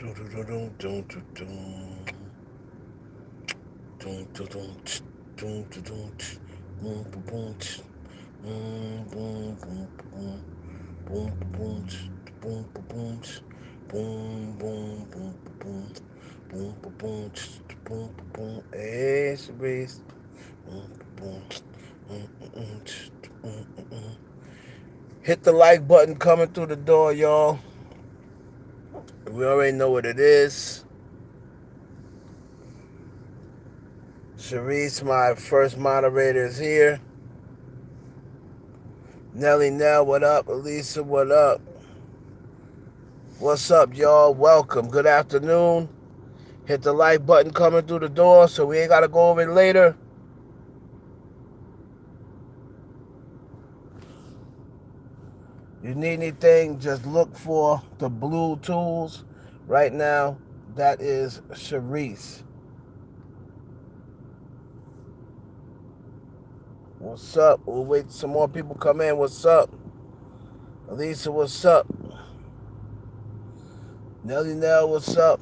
Hit the like button coming through the door, y'all. We already know what it is. Sharice, my first moderator, is here. Nelly Nell, what up? Elisa, what up? What's up, y'all? Welcome. Good afternoon. Hit the like button coming through the door so we ain't got to go over it later. You need anything, just look for the blue tools. Right now, that is Sharice. What's up? We'll wait till some more people come in. What's up? Elisa, what's up? Nelly Nell, what's up?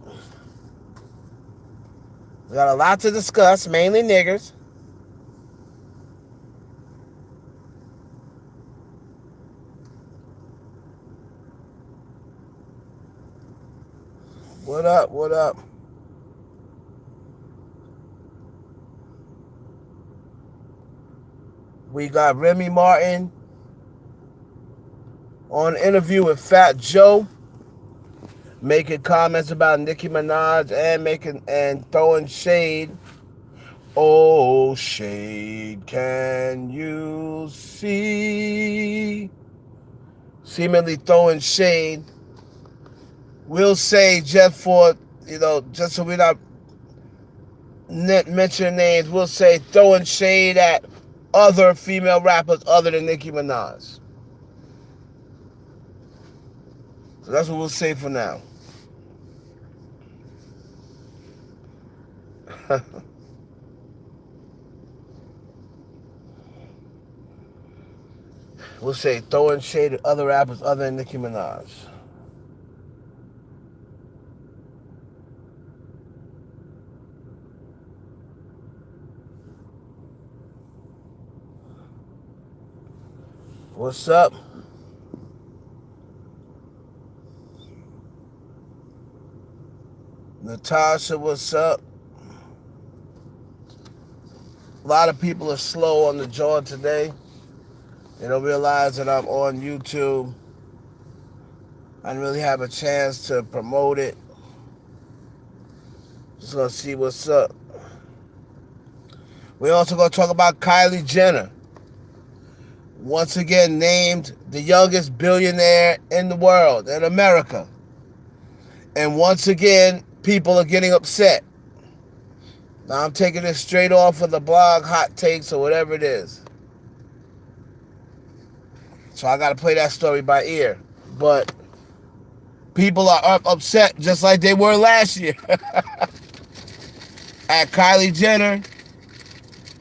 We got a lot to discuss, mainly niggers. What up? What up? We got Remy Martin on an interview with Fat Joe, making comments about Nicki Minaj and throwing shade. Oh, shade, can you see? Seemingly throwing shade. We'll say just for, just so we're not mentioning names, we'll say throwing shade at other female rappers other than Nicki Minaj. So that's what we'll say for now. We'll say throwing shade at other rappers other than Nicki Minaj. What's up? Natasha, what's up? A lot of people are slow on the jaw today. They don't realize that I'm on YouTube. I didn't really have a chance to promote it. Just gonna see what's up. We also gonna talk about Kylie Jenner. Once again named the youngest billionaire in the world, in America. And once again, people are getting upset. Now I'm taking this straight off of the blog Hot Takes or whatever it is. So I gotta play that story by ear. But people are upset just like they were last year at Kylie Jenner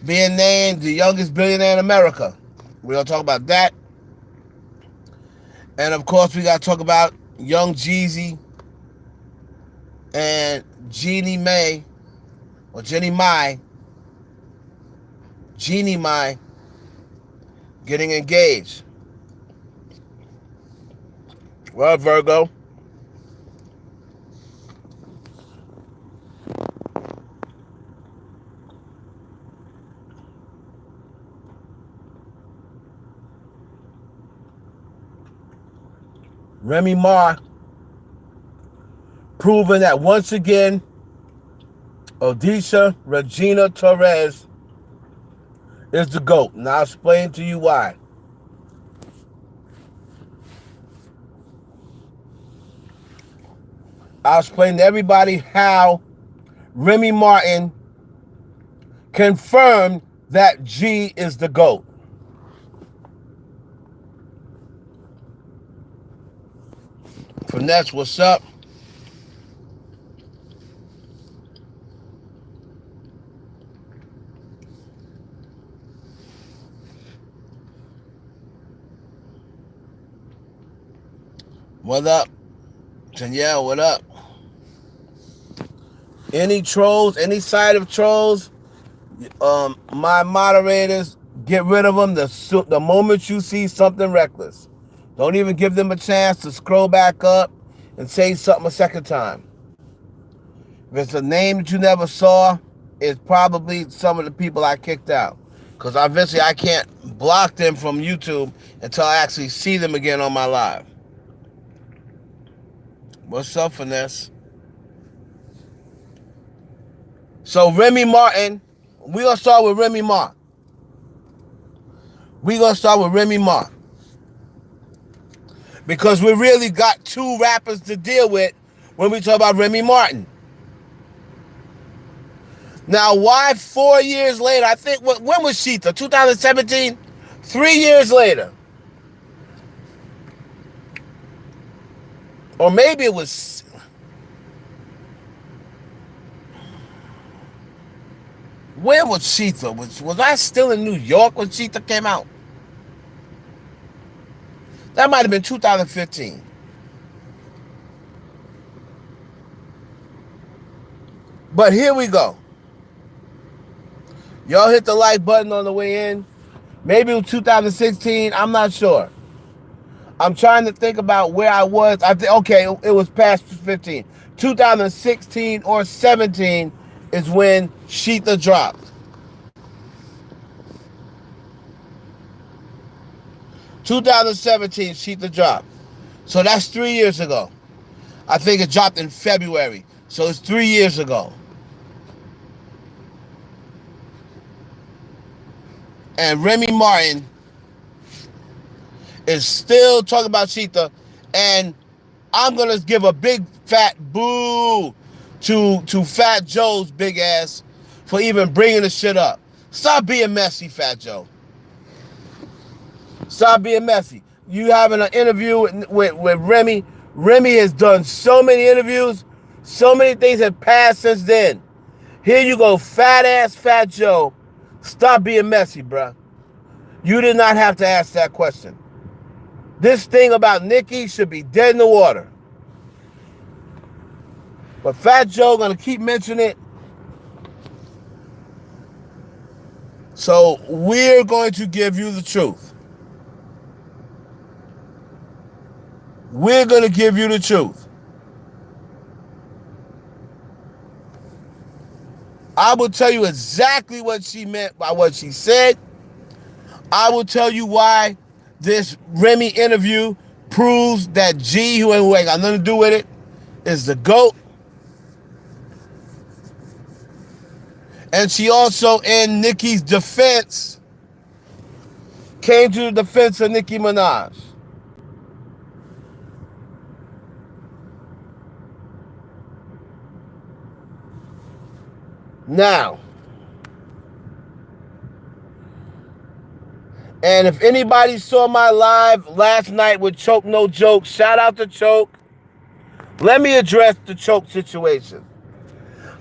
being named the youngest billionaire in America. We're gonna talk about that. And of course, we gotta talk about young Jeezy and Jeannie Mai, getting engaged. Well, Virgo. Remy Ma proving that once again, Odisha Regina Torres is the GOAT. Now I'll explain to you why. I'll explain to everybody how Remy Martin confirmed that G is the GOAT. Finesse, what's up? What up? Danielle, what up? Any trolls, any side of trolls, my moderators, get rid of them the moment you see something reckless. Don't even give them a chance to scroll back up and say something a second time. If it's a name that you never saw, it's probably some of the people I kicked out. Because obviously I can't block them from YouTube until I actually see them again on my live. What's up, Finesse? So Remy Martin, we're going to start with Remy Martin. Because we really got two rappers to deal with when we talk about Remy Martin. Now, why 4 years later? I think, when was Sheetha? 2017? 3 years later. Or maybe it was... Where was Sheetha? Was I still in New York when Sheetha came out? That might have been 2015. But here we go. Y'all hit the like button on the way in. Maybe it was 2016. I'm not sure. I'm trying to think about where I was. Okay, it was past 15. 2016 or 17 is when Sheetha dropped. 2017, Sheetha dropped. So that's 3 years ago. I think it dropped in February. So it's 3 years ago. And Remy Martin is still talking about Sheetha. And I'm going to give a big fat boo to Fat Joe's big ass for even bringing the shit up. Stop being messy, Fat Joe. Stop being messy. You having an interview with Remy. Remy has done so many interviews. So many things have passed since then. Here you go, fat ass Fat Joe. Stop being messy, bruh. You did not have to ask that question. This thing about Nicki should be dead in the water. But Fat Joe gonna keep mentioning it. So we're going to give you the truth. We're going to give you the truth. I will tell you exactly what she meant by what she said. I will tell you why this Remy interview proves that G, who ain't got nothing to do with it, is the GOAT. And she also, in Nicki's defense, came to the defense of Nicki Minaj. Now, and if anybody saw my live last night with Choke No Joke, shout out to Choke. Let me address the Choke situation.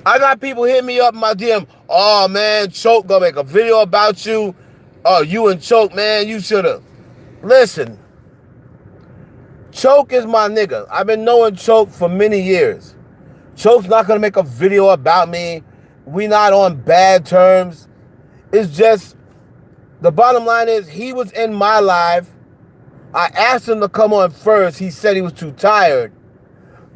I got people hitting me up in my DM. Oh, man, Choke gonna make a video about you. Oh, you and Choke, man, you should've. Listen, Choke is my nigga. I've been knowing Choke for many years. Choke's not gonna make a video about me. We not on bad terms. It's just, the bottom line is, he was in my live. I asked him to come on first. He said he was too tired.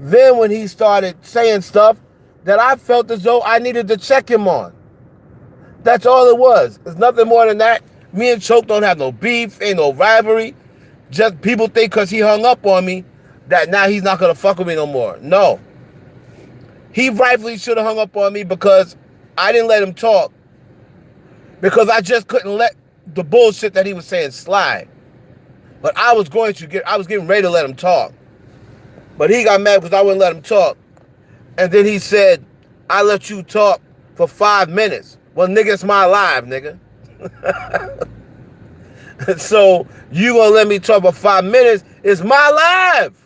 Then when he started saying stuff that I felt as though I needed to check him on. That's all it was. It's nothing more than that. Me and Choke don't have no beef, ain't no rivalry. Just people think because he hung up on me that now he's not going to fuck with me no more. No. He rightfully should have hung up on me because I didn't let him talk. Because I just couldn't let the bullshit that he was saying slide. But I was getting ready to let him talk. But he got mad because I wouldn't let him talk. And then he said, I let you talk for 5 minutes. Well, nigga, it's my live, nigga. So you gonna let me talk for 5 minutes? It's my live.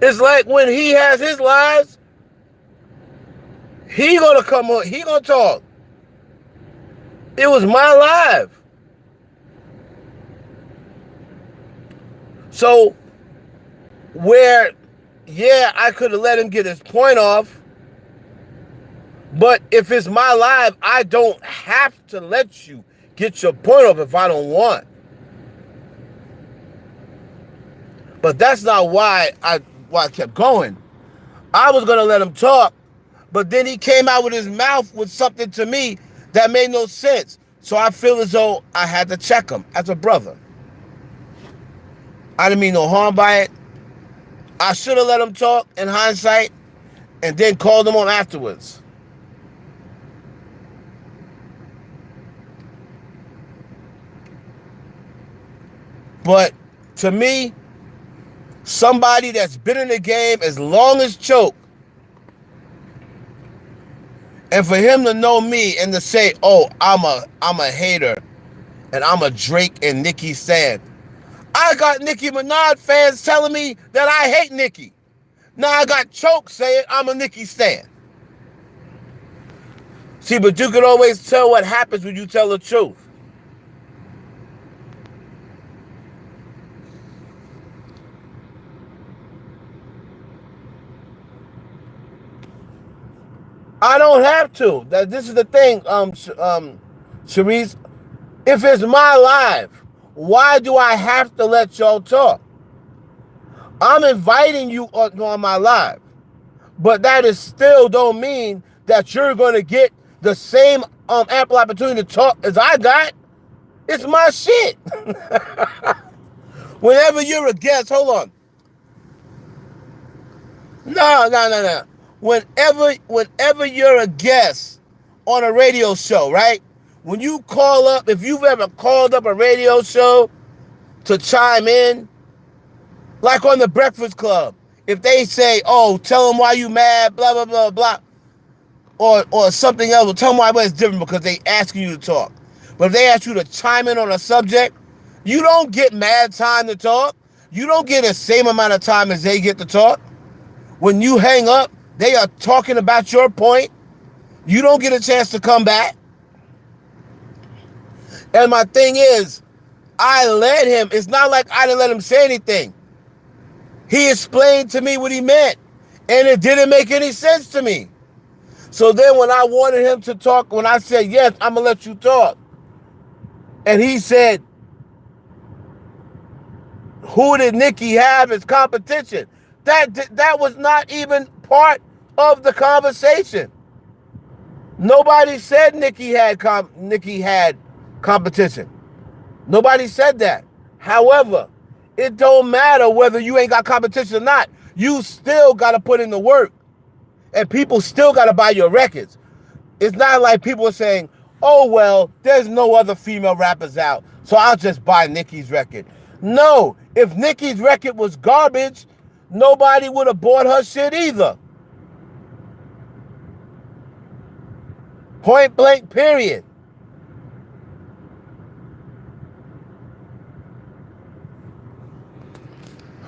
It's like when he has his lives, he gonna come on, he gonna talk. It was my live. So where, yeah, I could have let him get his point off, But if it's my live, I don't have to let you get your point off if I don't want. But that's not why I kept going. I was going to let him talk, but then he came out with his mouth with something to me that made no sense. So I feel as though I had to check him as a brother. I didn't mean no harm by it. I should have let him talk in hindsight and then called him on afterwards. But to me, somebody that's been in the game as long as Choke, and for him to know me and to say, oh, I'm a hater and I'm a Drake and Nicki stan. I got Nicki Minaj fans telling me that I hate Nicki. Now I got Choke saying I'm a Nicki stan. See, but you can always tell what happens when you tell the truth. I don't have to. This is the thing, Sharice. If it's my live, why do I have to let y'all talk? I'm inviting you on my live, but that is still don't mean that you're going to get the same ample opportunity to talk as I got. It's my shit. Whenever you're a guest, hold on. No. Whenever you're a guest on a radio show, right? When you call up, if you've ever called up a radio show to chime in, like on the Breakfast Club, if they say, oh, tell them why you mad, blah, blah, blah, blah, or something else, tell them why it's different because they asking you to talk. But if they ask you to chime in on a subject, you don't get mad time to talk. You don't get the same amount of time as they get to talk. When you hang up, they are talking about your point. You don't get a chance to come back. And my thing is, I let him. It's not like I didn't let him say anything. He explained to me what he meant, and it didn't make any sense to me. So then when I wanted him to talk, when I said, yes, I'm going to let you talk, and he said, who did Nicki have as competition? That was not even part of the conversation. Nobody said Nicki had competition. Nobody said that. However, it don't matter whether you ain't got competition or not. You still got to put in the work. And people still got to buy your records. It's not like people are saying, oh, well, there's no other female rappers out, so I'll just buy Nicki's record. No, if Nicki's record was garbage, nobody would have bought her shit either. Point blank, period.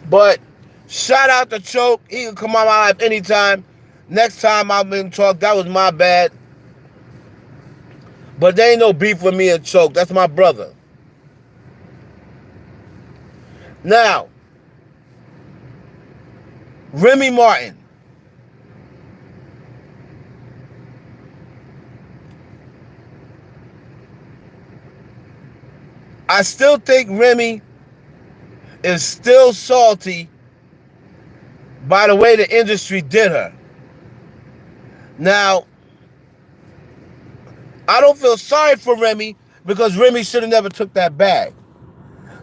But shout out to Choke. He can come on my live anytime. Next time I'm in talk, that was my bad. But there ain't no beef with me and Choke. That's my brother. Now, Remy Martin. I still think Remy is still salty by the way the industry did her. Now, I don't feel sorry for Remy because Remy should have never took that bag.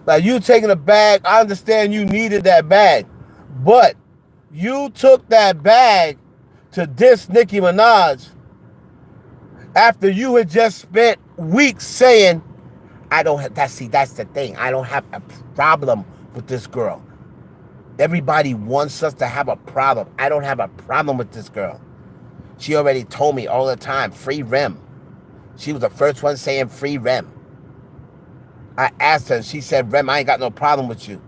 Like, you taking a bag, I understand you needed that bag. But you took that bag to diss Nicki Minaj after you had just spent weeks saying, that's the thing. I don't have a problem with this girl. Everybody wants us to have a problem. I don't have a problem with this girl. She already told me all the time, free Rem. She was the first one saying free Rem. I asked her and she said, Rem, I ain't got no problem with you.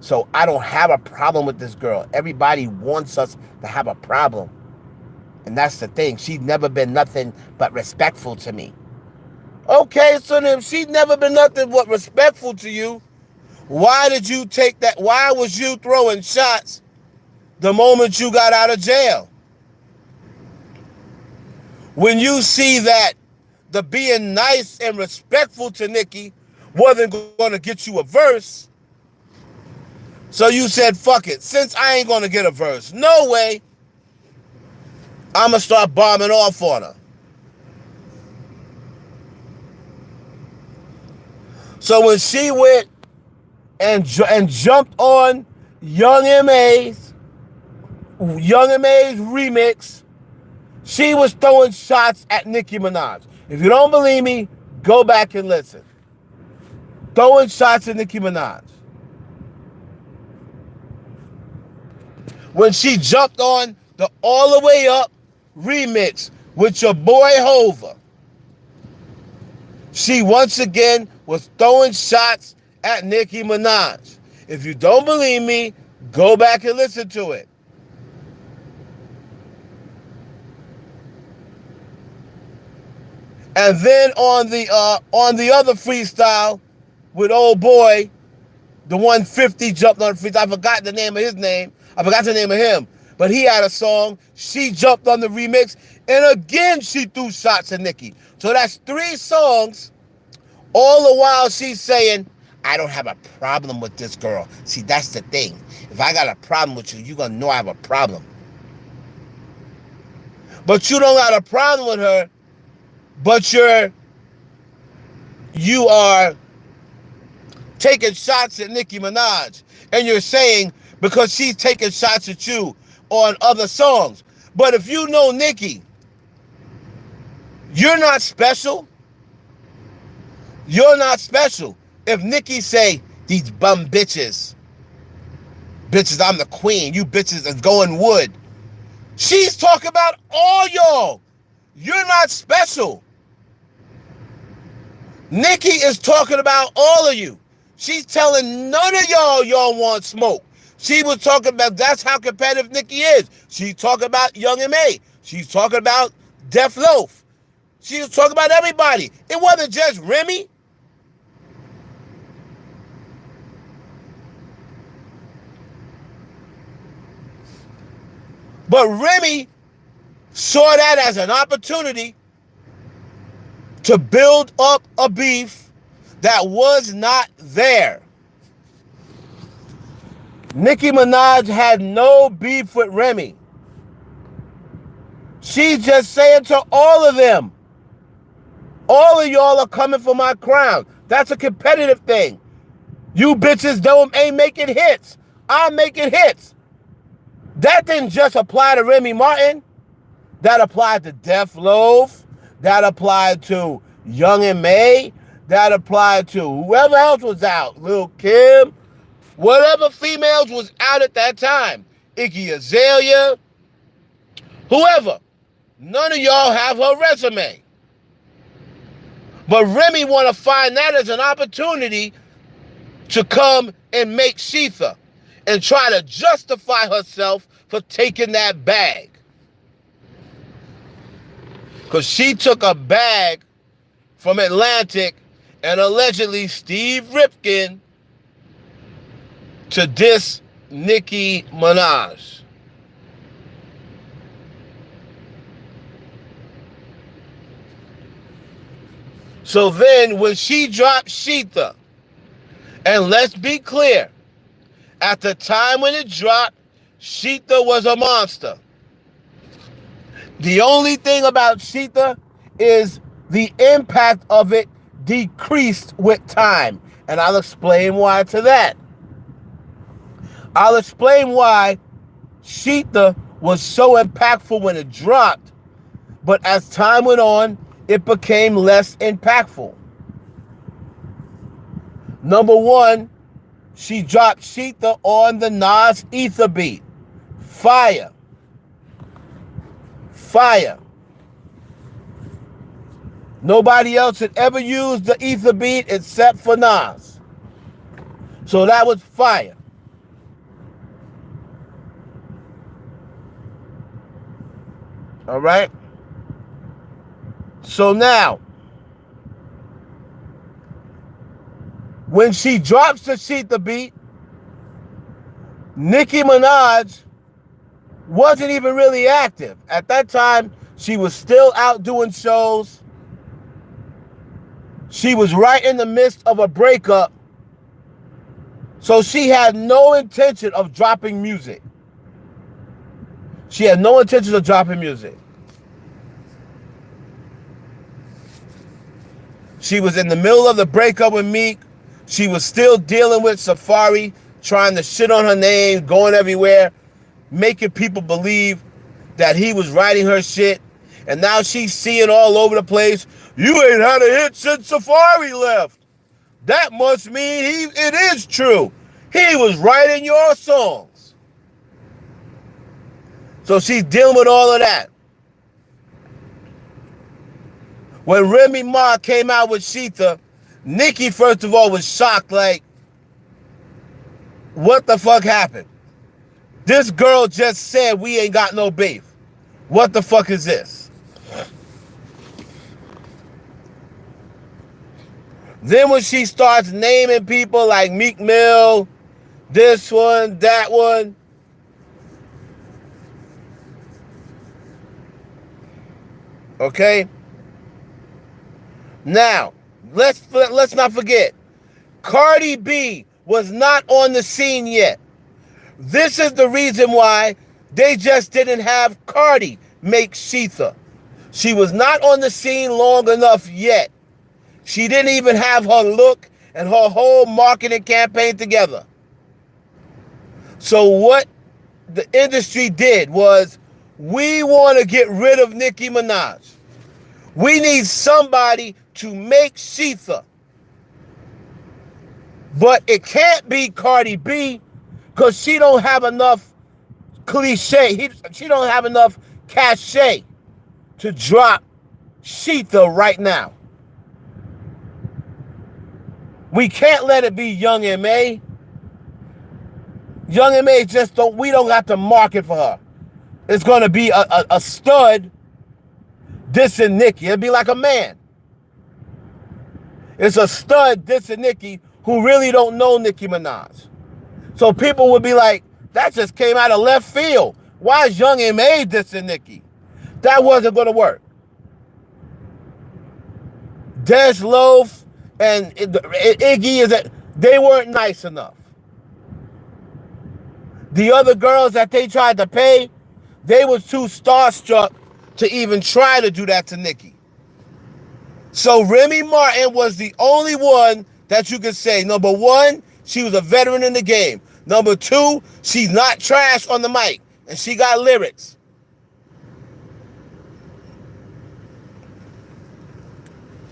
So I don't have a problem with this girl. Everybody wants us to have a problem. And that's the thing. She's never been nothing but respectful to me. Okay, so then she's never been nothing but respectful to you. Why did you take that? Why was you throwing shots the moment you got out of jail? when you see that the being nice and respectful to Nicki wasn't going to get you a verse, so you said, fuck it. Since I ain't going to get a verse, no way, I'm going to start bombing off on her. So when she went and jumped on Young M.A.'s remix, she was throwing shots at Nicki Minaj. If you don't believe me, go back and listen. Throwing shots at Nicki Minaj. When she jumped on the All the Way Up remix with your boy Hova, she once again was throwing shots at Nicki Minaj. If you don't believe me, go back and listen to it. And then on the other freestyle with old boy, the 150 jumped on the freestyle. I forgot the name of his name. I forgot the name of him. But he had a song. She jumped on the remix. And again, she threw shots at Nicki. So that's 3 songs. All the while she's saying, I don't have a problem with this girl. See, that's the thing. If I got a problem with you, you're going to know I have a problem. But you don't got a problem with her. But you are taking shots at Nicki Minaj. And you're saying, because she's taking shots at you on other songs. But if you know Nicki, you're not special. You're not special. If Nicki say, these bum bitches, I'm the queen, you bitches are going wood. She's talking about all y'all. You're not special. Nicki is talking about all of you. She's telling none of y'all want smoke. She was talking about, that's how competitive Nicki is. She's talking about Young M.A. She's talking about Def Loaf. She was talking about everybody. It wasn't just Remy. But Remy saw that as an opportunity to build up a beef that was not there. Nicki Minaj had no beef with Remy. She's just saying to all of them, all of y'all are coming for my crown. That's a competitive thing. You bitches ain't making hits. I'm making hits. That didn't just apply to Remy Martin. That applied to Def Loaf. That applied to Young M.A. That applied to whoever else was out. Lil' Kim. Whatever females was out at that time. Iggy Azalea. Whoever. None of y'all have her resume. But Remy want to find that as an opportunity to come and make Sheetha and try to justify herself for taking that bag. Because she took a bag from Atlantic and allegedly Steve Rifkin to diss Nicki Minaj. So then when she dropped Sheetha, and let's be clear, at the time when it dropped, Sheetha was a monster. The only thing about Sheetha is the impact of it decreased with time. And I'll explain why to that. I'll explain why Sheetha was so impactful when it dropped, but as time went on, it became less impactful. Number one, she dropped Sheetha on the Nas Ether beat. Fire. Fire. Nobody else had ever used the Ether beat except for Nas. So that was fire. All right? So now, when she drops the Sheetha beat, Nicki Minaj wasn't even really active. At that time, She was still out doing shows. She was right in the midst of a breakup. So she had no intention of dropping music. She had no intention of dropping music. She was in the middle of the breakup with Meek. She was still dealing with Safari, trying to shit on her name, going everywhere, making people believe that he was writing her shit. And now she's seeing all over the place, you ain't had a hit since Safari left. That must mean it is true. He was writing your songs. So she's dealing with all of that. When Remy Martin came out with Sheetha, Nicki, first of all, was shocked, like, what the fuck happened? This girl just said we ain't got no beef. What the fuck is this? Then when she starts naming people like Meek Mill, this one, that one, okay? Now, let's not forget, Cardi B was not on the scene yet. This is the reason why they just didn't have Cardi make Sheetha. She was not on the scene long enough yet. She didn't even have her look and her whole marketing campaign together. So what the industry did was, we want to get rid of Nicki Minaj. We need somebody to make Sheetha. But it can't be Cardi B, because she don't have enough cliche. She don't have enough cachet to drop Sheetha right now. We can't let it be Young M.A. Young M.A. we don't got to market for her. It's going to be a stud dissing Nicki. It'll be like a man. It's a stud dissing Nicki who really don't know Nicki Minaj. So people would be like, that just came out of left field. Why is Young M.A. dissing Nicki? That wasn't going to work. Des Loaf and Iggy, they weren't nice enough. The other girls that they tried to pay, they was too starstruck to even try to do that to Nicki. So Remy Martin was the only one that you could say, number one, she was a veteran in the game. Number two, she's not trash on the mic, and she got lyrics.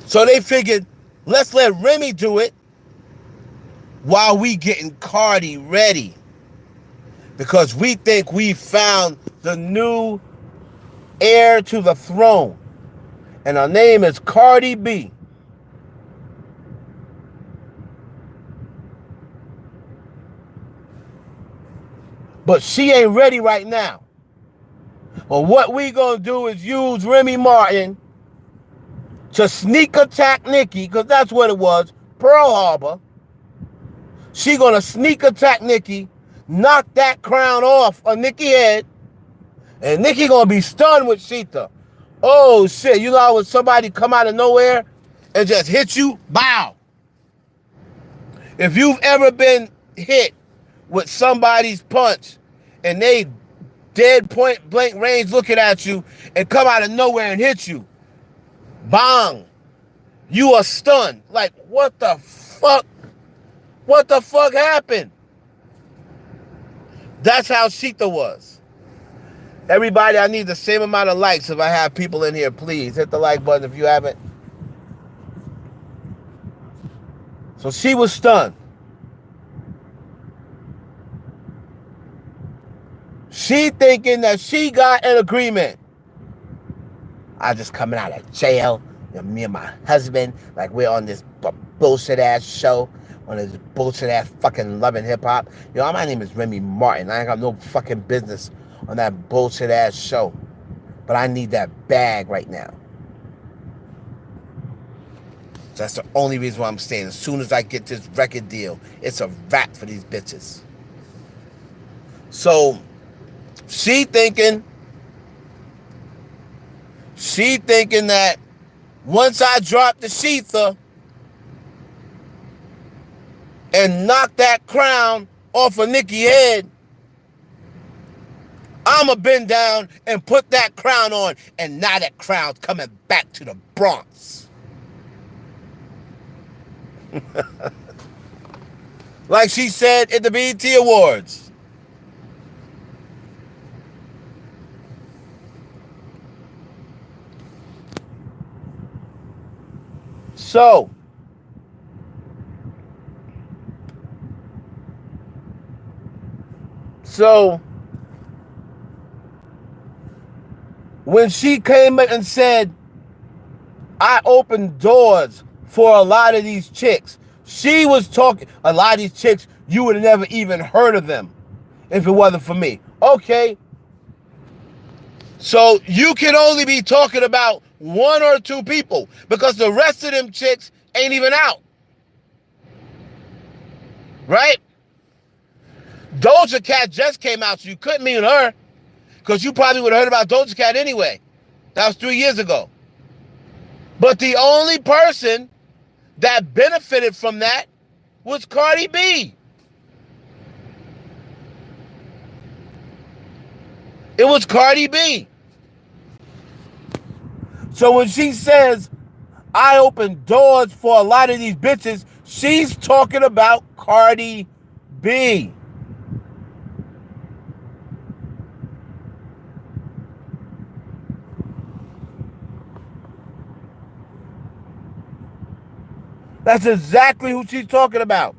So they figured, let's let Remy do it while we getting Cardi ready. Because we think we found the new heir to the throne. And her name is Cardi B. But she ain't ready right now. Well, what we gonna do is use Remy Martin to sneak attack Nicki, because that's what it was, Pearl Harbor. She gonna sneak attack Nicki, knock that crown off of Nicki's head, and Nicki gonna be stunned with Sheetha. Oh shit, you know when somebody come out of nowhere and just hit you? Bow. If you've ever been hit with somebody's punch and they dead point blank range looking at you and come out of nowhere and hit you, bang, you are stunned. Like, what the fuck? What the fuck happened? That's how Sheetha was. Everybody, I need the same amount of likes if I have people in here. Please hit the like button if you haven't. So she was stunned. She thinking that she got an agreement. I just coming out of jail. You know, me and my husband, like we're on this bullshit ass show, on this bullshit ass fucking loving hip hop. You know, my name is Remy Martin. I ain't got no fucking business on that bullshit ass show. But I need that bag right now. So that's the only reason why I'm staying. As soon as I get this record deal, it's a wrap for these bitches. So she thinking She thinking that once I drop the Sheetha and knock that crown off of Nicki's head, I'ma bend down and put that crown on, and now that crown's coming back to the Bronx. Like she said at the BET Awards. So, when she came in and said, I opened doors for a lot of these chicks, she was talking, a lot of these chicks, you would have never even heard of them if it wasn't for me. Okay. So you can only be talking about one or two people because the rest of them chicks ain't even out. Right? Doja Cat just came out, so you couldn't mean her because you probably would have heard about Doja Cat anyway. That was 3 years ago. But the only person that benefited from that was Cardi B. It was Cardi B. So when she says, I open doors for a lot of these bitches, she's talking about Cardi B. That's exactly who she's talking about.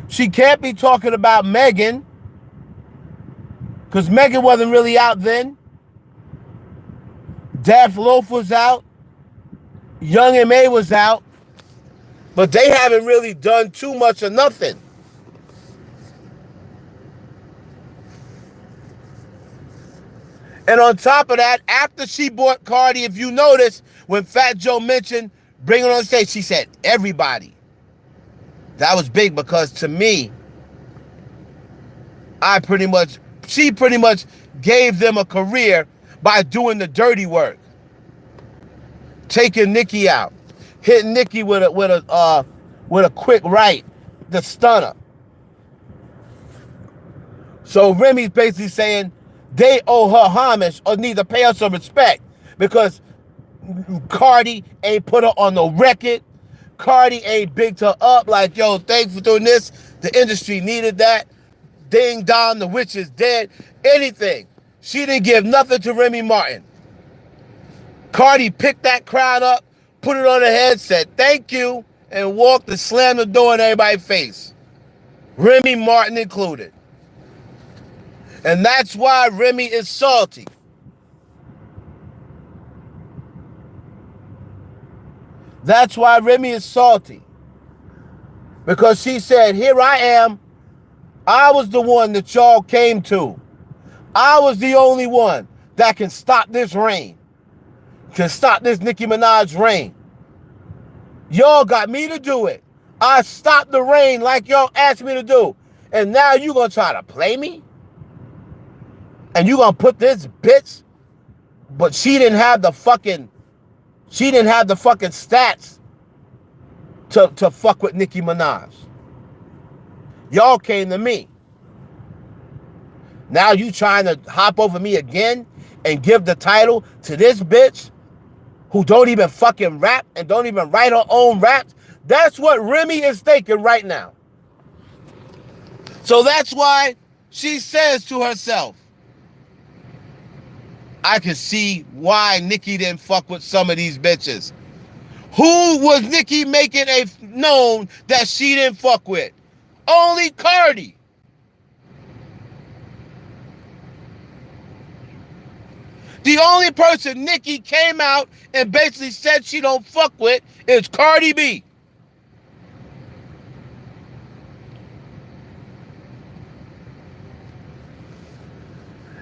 She can't be talking about Megan because Megan wasn't really out then. Daft Loaf was out. Young M.A. was out. But they haven't really done too much of nothing. And on top of that, after she bought Cardi, if you notice, when Fat Joe mentioned bringing her on stage, she said, everybody. That was big because to me, she pretty much gave them a career by doing the dirty work. Taking Nicki out. Hitting Nicki with a quick right. The stunner. So Remy's basically saying they owe her homage or need to pay her some respect because Cardi ain't put her on no record. Cardi ain't bigged her up like, yo, thanks for doing this. The industry needed that. Ding dong, the witch is dead. Anything. She didn't give nothing to Remy Martin. Cardi picked that crown up, put it on her head, said thank you, and walked and slammed the door in everybody's face. Remy Martin included. And that's why Remy is salty. That's why Remy is salty. Because she said, here I am. I was the one that y'all came to. I was the only one that can stop this reign. Can stop this Nicki Minaj reign. Y'all got me to do it. I stopped the reign like y'all asked me to do. And now you gonna try to play me? And you gonna put this bitch, but she didn't have the fucking stats to fuck with Nicki Minaj. Y'all came to me. Now you trying to hop over me again and give the title to this bitch who don't even fucking rap and don't even write her own raps? That's what Remy is thinking right now. So that's why she says to herself, I can see why Nicki didn't fuck with some of these bitches. Who was Nicki making a known that she didn't fuck with? Only Cardi. The only person Nicki came out and basically said she don't fuck with is Cardi B.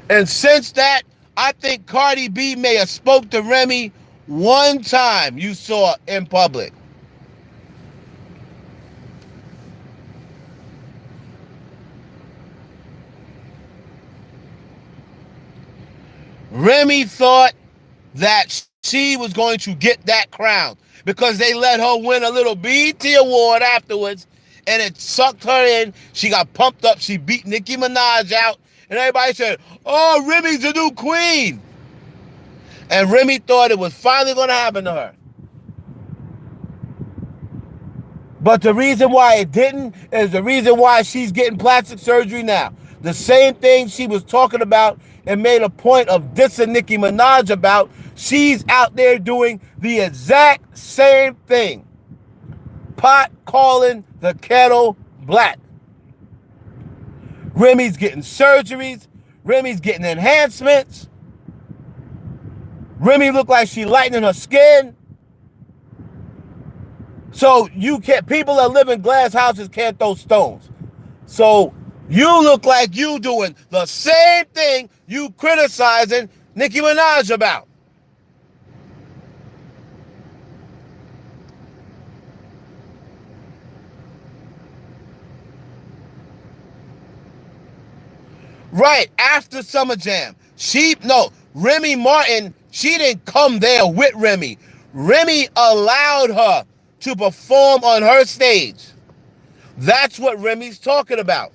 And since that, I think Cardi B may have spoke to Remy one time you saw in public. Remy thought that she was going to get that crown because they let her win a little BET award afterwards, and it sucked her in. She got pumped up. She beat Nicki Minaj out, and everybody said, oh, Remy's the new queen. And Remy thought it was finally going to happen to her. But the reason why it didn't is the reason why she's getting plastic surgery now. The same thing she was talking about and made a point of dissing Nicki Minaj about, she's out there doing the exact same thing. Pot calling the kettle black. Remy's getting surgeries. Remy's getting enhancements. Remy look like she lightening her skin. So you can't, people that live in glass houses can't throw stones. So you look like you doing the same thing you criticizing Nicki Minaj about. Right after Summer Jam. Remy Martin, she didn't come there with Remy. Remy allowed her to perform on her stage. That's what Remy's talking about.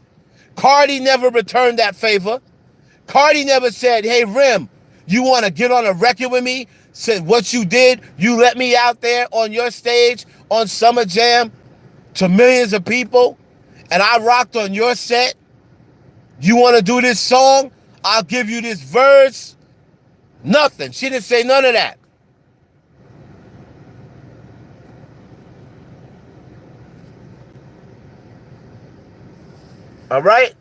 Cardi never returned that favor. Cardi never said, hey, Rem, you want to get on a record with me? Said what you did, you let me out there on your stage on Summer Jam to millions of people, and I rocked on your set. You want to do this song? I'll give you this verse. Nothing. She didn't say none of that. All right?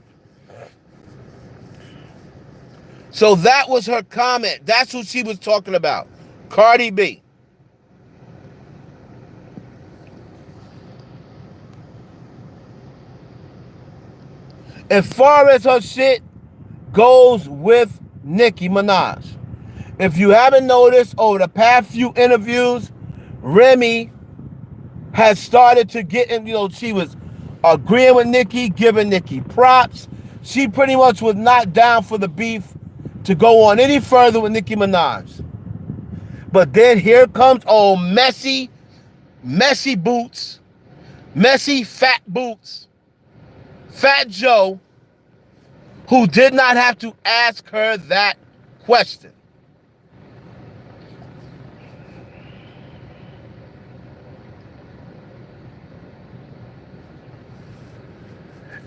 So that was her comment. That's what she was talking about. Cardi B. As far as her shit goes with Nicki Minaj, if you haven't noticed over the past few interviews, Remy has started to get in, she was agreeing with Nicki, giving Nicki props. She pretty much was not down for the beef to go on any further with Nicki Minaj. But then here comes messy boots, messy fat boots, Fat Joe, who did not have to ask her that question.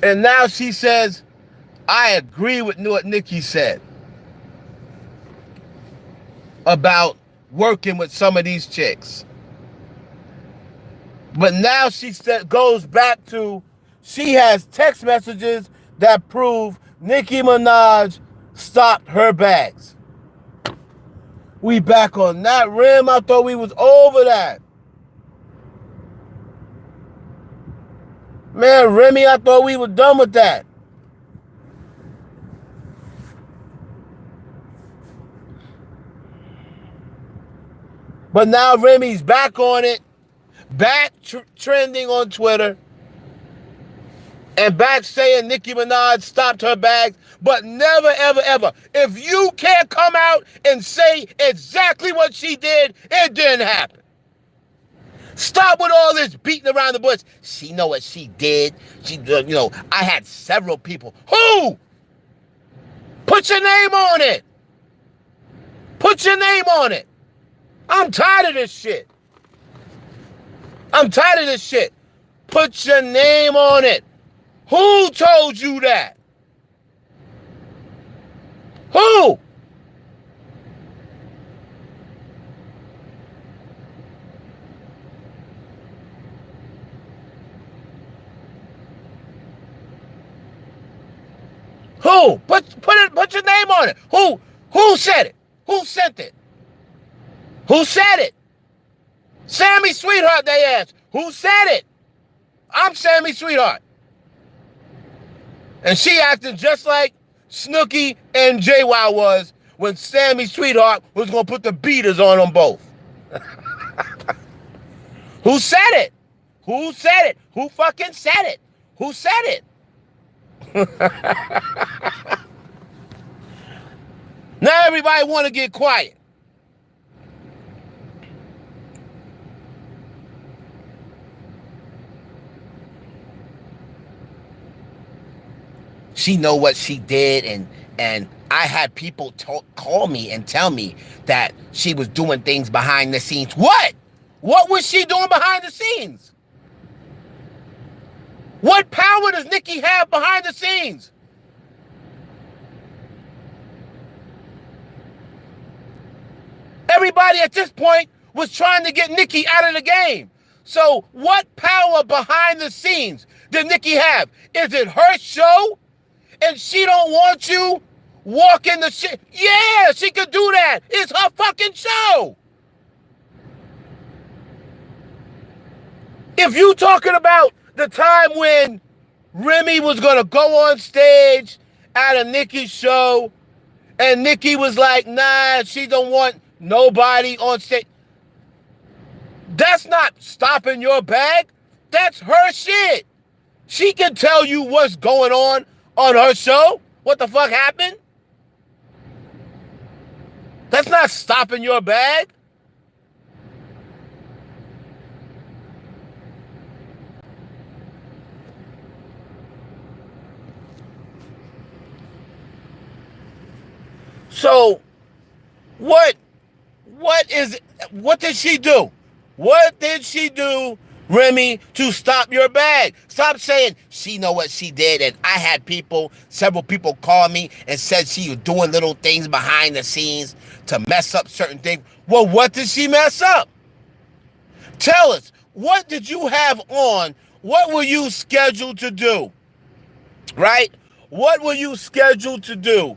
And now she says, I agree with what Nicki said about working with some of these chicks. But now she goes back to, she has text messages that prove Nicki Minaj stopped her bags. We back on that rim. I thought we was over that. Man, Remy, I thought we were done with that. But now Remy's back on it, back trending on Twitter, and back saying Nicki Minaj stopped her bags, but never, ever, ever. If you can't come out and say exactly what she did, it didn't happen. Stop with all this beating around the bush. She know what she did. I had several people. Who? Put your name on it. Put your name on it. I'm tired of this shit. Put your name on it. Who told you that? Who? Who? Put your name on it. Who said it? Who sent it? Who said it? Sammy Sweetheart, they asked. Who said it? I'm Sammy Sweetheart. And she acting just like Snooki and JY was when Sammy Sweetheart was going to put the beaters on them both. Who said it? Who said it? Who fucking said it? Who said it? Now everybody want to get quiet. She know what she did, and I had people call me and tell me that she was doing things behind the scenes. What? What was she doing behind the scenes? What power does Nicki have behind the scenes? Everybody at this point was trying to get Nicki out of the game. So what power behind the scenes did Nicki have? Is it her show? And she don't want you walking the shit? Yeah, she could do that. It's her fucking show. If you talking about the time when Remy was going to go on stage at a Nicki show and Nicki was like, nah, she don't want nobody on stage. That's not stopping your bag. That's her shit. She can tell you what's going on her show. What the fuck happened? That's not stopping your bag. So, what did she do? What did she do, Remy, to stop your bag? Stop saying she know what she did, and I had several people call me and said she was doing little things behind the scenes to mess up certain things. Well, what did she mess up? Tell us, what did you have on? What were you scheduled to do? Right? What were you scheduled to do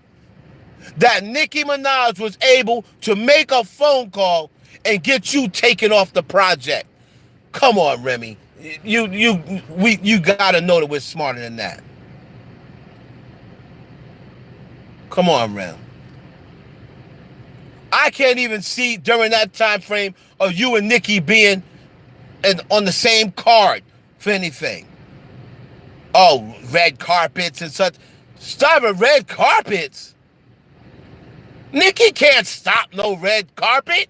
that Nicki Minaj was able to make a phone call and get you taken off the project? Come on, Remy. You gotta know that we're smarter than that. Come on, Rem. I can't even see during that time frame of you and Nicki being on the same card for anything. Oh, red carpets and such. Stop at red carpets. Nicki can't stop no red carpet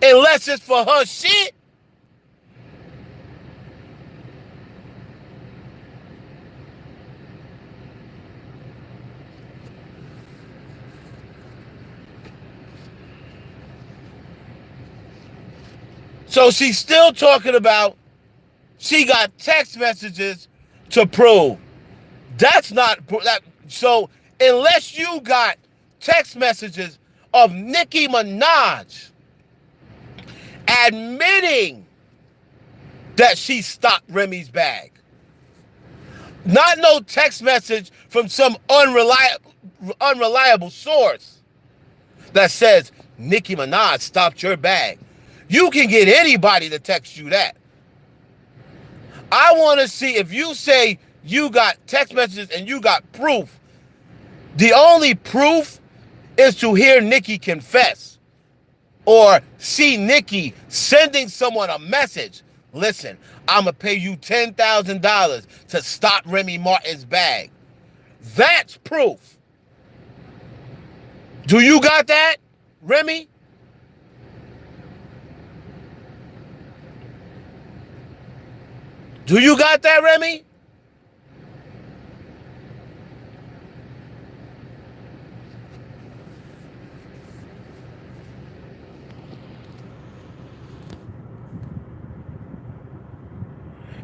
unless it's for her shit. So she's still talking about she got text messages to prove. That's not that. So unless you got text messages of Nicki Minaj admitting that she stopped Remy's bag, not no text message from some unreliable source that says Nicki Minaj stopped your bag. You can get anybody to text you that. I want to see if you say you got text messages and you got proof. The only proof is to hear Nicki confess or see Nicki sending someone a message. Listen, I'm going to pay you $10,000 to stop Remy Martin's bag. That's proof. Do you got that, Remy? Do you got that, Remy?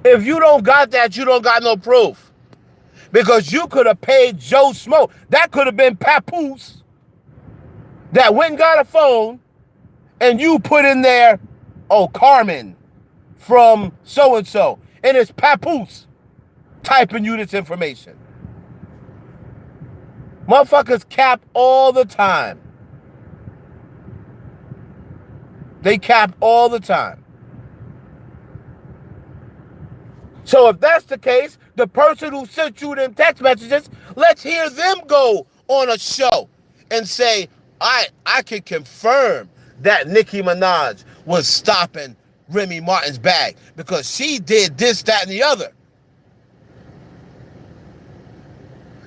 If you don't got that, you don't got no proof. Because you could have paid Joe Smo. That could have been Papoose that went and got a phone and you put in there, oh, Carmen from so-and-so. And it's Papoose typing you this information. Motherfuckers cap all the time. They cap all the time. So if that's the case, the person who sent you them text messages, let's hear them go on a show and say, I can confirm that Nicki Minaj was stopping Remy Martin's bag because she did this, that, and the other.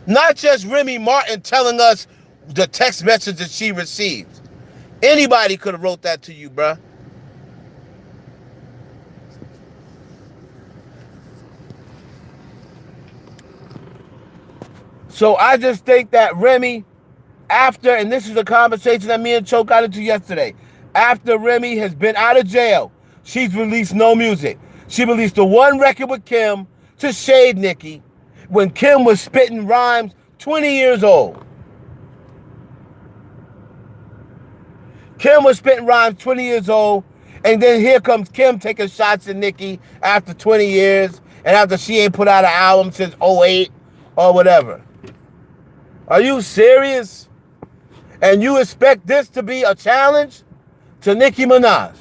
Not just Remy Martin telling us the text message that she received. Anybody could have wrote that to you, bruh. So I just think that Remy, after, and this is a conversation that me and Cho got into yesterday, after Remy has been out of jail, she's released no music. She released the one record with Kim to shade Nicki when Kim was spitting rhymes 20 years old. Kim was spitting rhymes 20 years old, and then here comes Kim taking shots at Nicki after 20 years, and after she ain't put out an album since '08 or whatever. Are you serious? And you expect this to be a challenge to Nicki Minaj?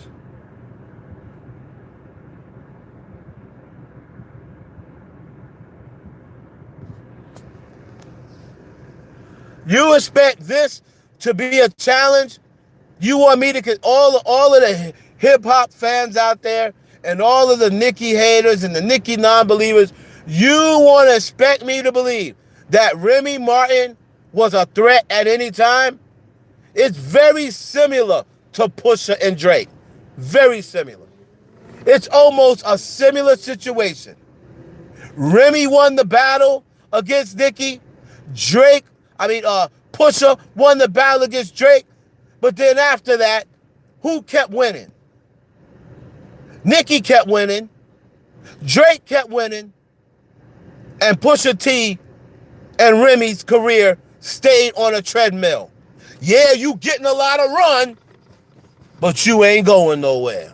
You expect this to be a challenge? You want me to get all of the hip hop fans out there and all of the Nicki haters and the Nicki non-believers, you want to expect me to believe that Remy Martin was a threat at any time? It's very similar to Pusha and Drake. Very similar. It's almost a similar situation. Remy won the battle against Nicki. Pusha won the battle against Drake. But then after that, who kept winning? Nicki kept winning. Drake kept winning. And Pusha T and Remy's career stayed on a treadmill. Yeah, you getting a lot of run, but you ain't going nowhere.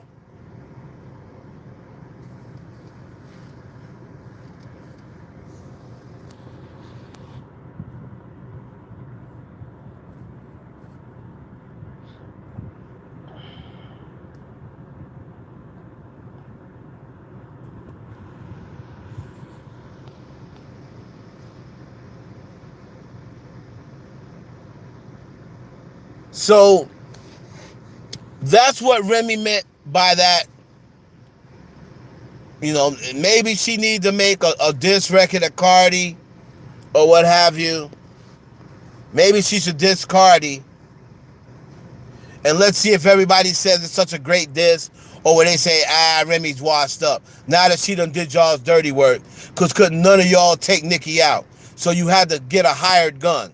So that's what Remy meant by that. You know, maybe she needs to make a diss record of Cardi or what have you. Maybe she should diss Cardi. And let's see if everybody says it's such a great diss, or when they say, Remy's washed up. Now that she done did y'all's dirty work, because couldn't none of y'all take Nicki out. So you had to get a hired gun.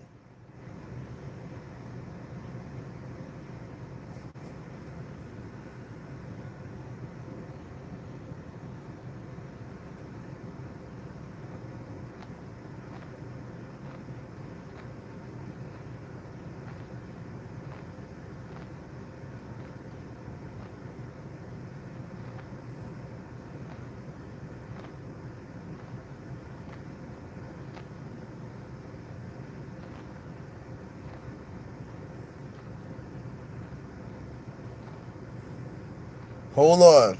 Hold on.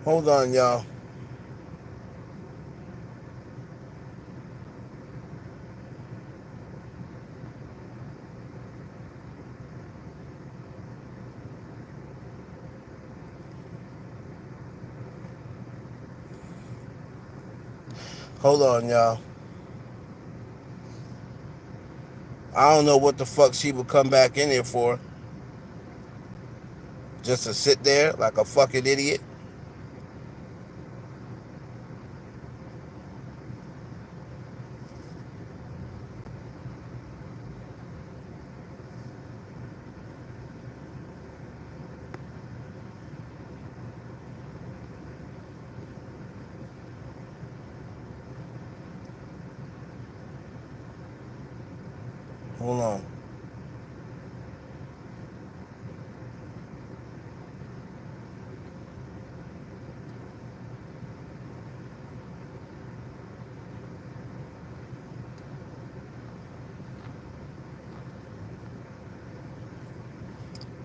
Hold on, y'all. Hold on, y'all. I don't know what the fuck she would come back in here for. Just to sit there like a fucking idiot. Hold on.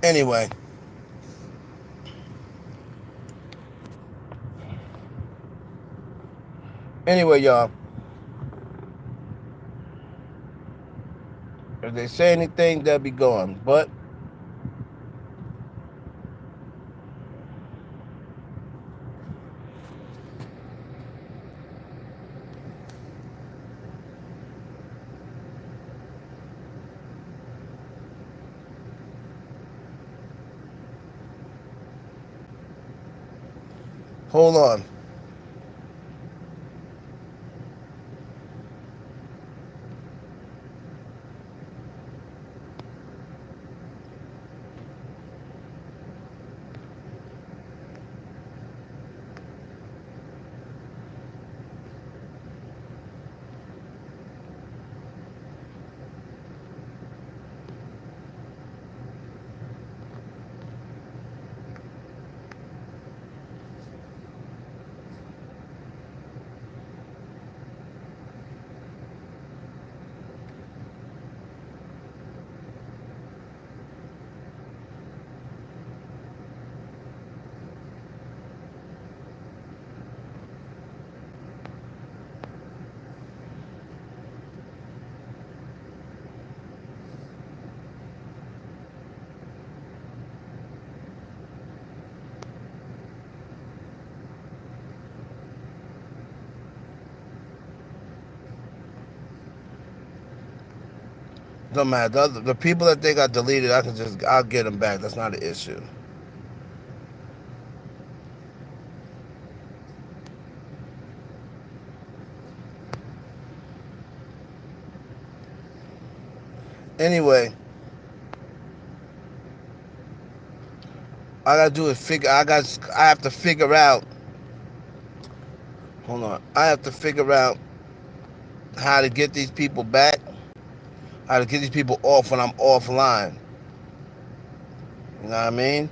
Anyway. Anyway, y'all. If they say anything, they'll be gone. But hold on. Don't matter. The people that they got deleted, I'll get them back. That's not an issue. Anyway, all I gotta do is I have to figure out. Hold on. I have to figure out how to get these people back. How to get these people off when I'm offline. You know what I mean?